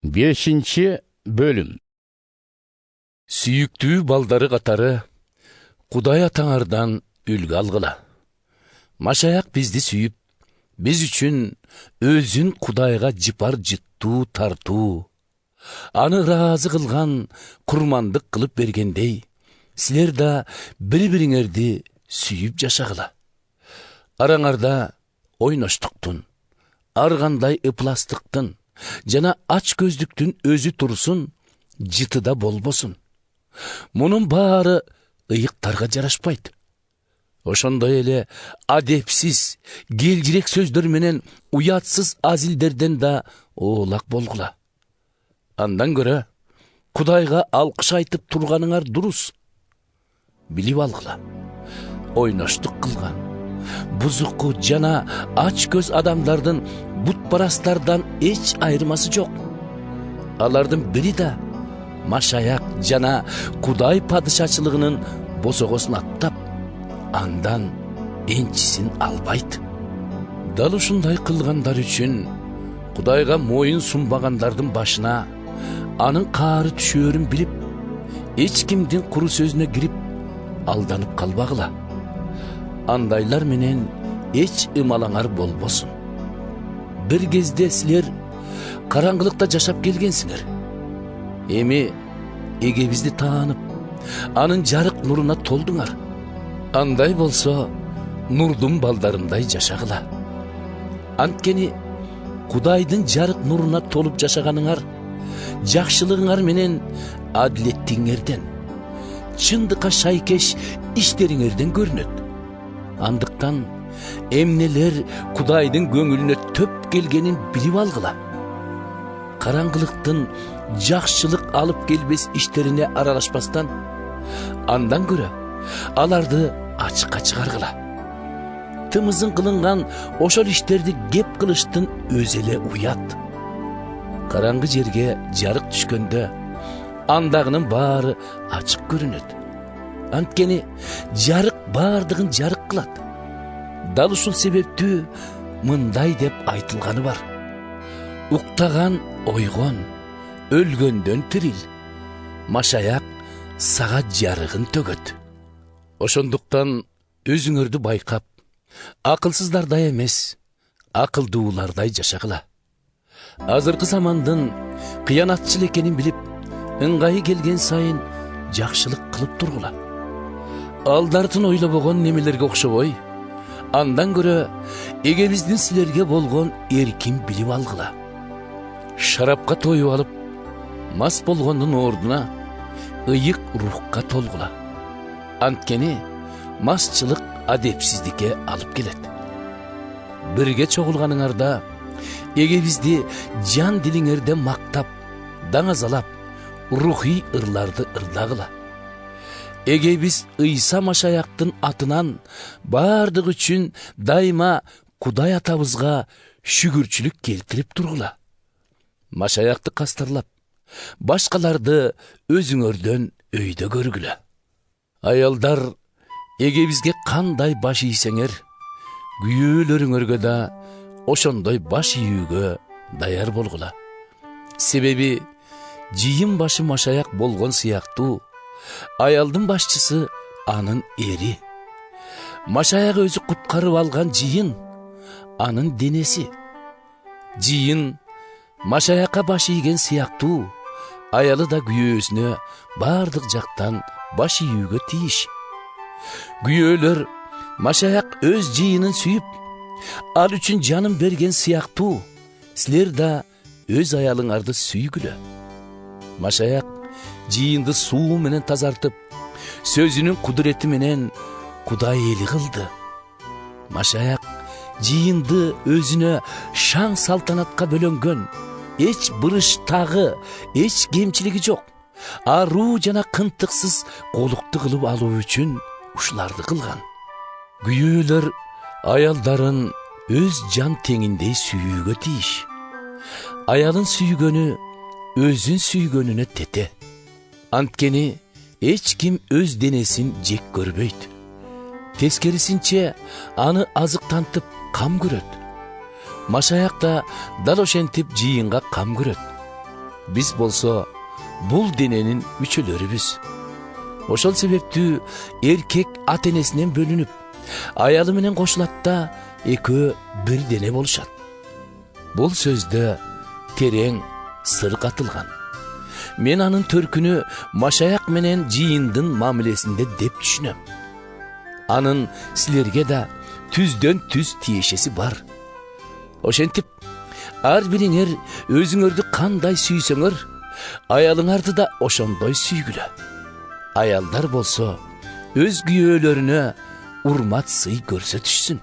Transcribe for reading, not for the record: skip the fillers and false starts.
5. bölüm. Сүйүктүү балдары катары Кудай атаңардан үлгү алгыла. Машаяк бизди сүйүп, биз үчүн өзүн Кудайга жыпар жыттуу тартуу, аны ыраазы кылган курмандык кылып бергендей, силер да бири-бириңерди сүйүп жашагыла. Араңарда ойноштуктун, ар кандай ыпластыктын жана ач көздүктүн өзү турсун, жытыда болбосун. Мунун баары ыйыктарга жарашпайт. Ошондой эле адепсиз, келжирек сөздөр менен уятсыз азилдерден да оолак болгула. Андан көрө Кудайга алкыш айтып турганыңар дурус. Билип алгыла, ойноштук кылган, бузуку жана ач көз адамдардын бутпарастардан эч айырмасы жок. Алардын бири да Машаяк жана Кудай падышачылыгынын босогосун аттап, андан энчисин албайт. Дал ушундай кылгандар үчүн Кудайга моюн сунбагандардын башына анын каары түшөөрүн билип, эч кимдин куру сөзүнө кирип алданып калбагыла. Андайлар менен эч ымалаңар болбосун. Бир кезде силер караңгылыкта жашап келгенсиңер. Эми эгебизди таанып, анын жарык нуруна толдуңар. Андай болсо, нурдун балдарындай жашагыла. Анткени Кудайдын жарык нуруна толуп жашаганыңар, жакшылыгыңар менен адилеттиңерден, чындыкка шайкеш иштериңерден көрүнөт. Андыктан эмнелер Кудайдын көңүлүнө төп келгенин билип алгыла. Караңгылыктын жакшылык алып келбес иштерине аралашпастан, андан көрө аларды ачыкка чыгаргыла. Тымызын кылынган ошол иштерди кеп кылыштын өзү эле уят. Караңгы жерге жарык түшкөндө андагынын баары ачык көрүнөт. Анткени жарык баардыгын жарык кылат. Дал ушул себептүү мындай деп айтылганы бар: уктаган ойгон, өлгөндөн тирил. Машаяк сага жарыгын төгөт. Ошондуктан өзүңөрдү байкап, акылсыздардай эмес, акылдуулардай жашагыла. Азыркы замандын кыянатчыл экенин билип, ыңгайы келген сайын жакшылык кылып тургула. Алдартын ойлобогон немелерге окшобой, андан көрө эгебиздин силерге болгон эркин билип алгыла. Шарапка тоюп алып, мас болгондун ордуна ыйык рухка толгула. Анткени масчылык адепсиздикке алып келет. Бирге чогулганыңарда эгебизди жан дилиңерде мактап, даңазалап, рухий ырларды ырдагыла. Эгебиз Ыйса Машаяктын атынан бардык үчүн дайыма Кудай атабызга шүгүрчүлүк келтирип тургула. Машаякты кастарлап, башкаларды өзүңөрдөн өйдө көргүлө. Аялдар, эгебизге кандай баш ийсеңер, күйөөлөрүңөргө да ошондой баш ийүүгө даяр болгула. Себеби жыйын башы Машаяк болгон сыяктуу, аялдын башчысы анын эри. Машаяк өзү куткарып алган жыйын анын денеси. Жыйын Машаякка баш ийген сыяктуу, аялы да күйөөсүнө бардык жактан баш ийүүгө тийиш. Күйөөлөр Машаяк өз жыйынын сүйүп, ал үчүн жанын берген сыяктуу, силер да өз аялыңарды сүйгүлө. Машаяк жыйынды суу менен тазартып, сөзүнүн кудурети менен Кудай эли кылды. Машаяк жыйынды өзүнө шаң салтанатка бөлөнгөн, эч бырыштагы, эч кемчилиги жок, аруу жана кынтыксыз колукту кылып алуу үчүн ушуларды кылган. Күйөөлөр аялдарын өз жан теңиндей сүйүүгө тийиш. Аялын сүйгөнү өзүн сүйгөнүнө тете. Анткени эч ким өз денесин жек көрбөйт. Тескерисинче аны азыктантып кам көрөт. Машаяк да дал ошентип жыйынга кам көрөт. Biz bolsa bul denenin müçölörübüz. Oşol sebeptü erkek at enesinden bölünüp, ayalı menen koşulatta ekö bir dene boluşat. Bul sözde tereң sır katılgan. Men anın törkünü maşayak menen jiyindin mamilesinde dep düşünöm. Anın silerge de tüzdön tüz tiyешеси бар. Oşentip, ar biriңер özüңөрдү kандай sүйсөңөр, ayalыңарды да oşondoy süygülö. Ayalдар bolsa, öz güyölörüne urmat sый көрсөтүшsүн.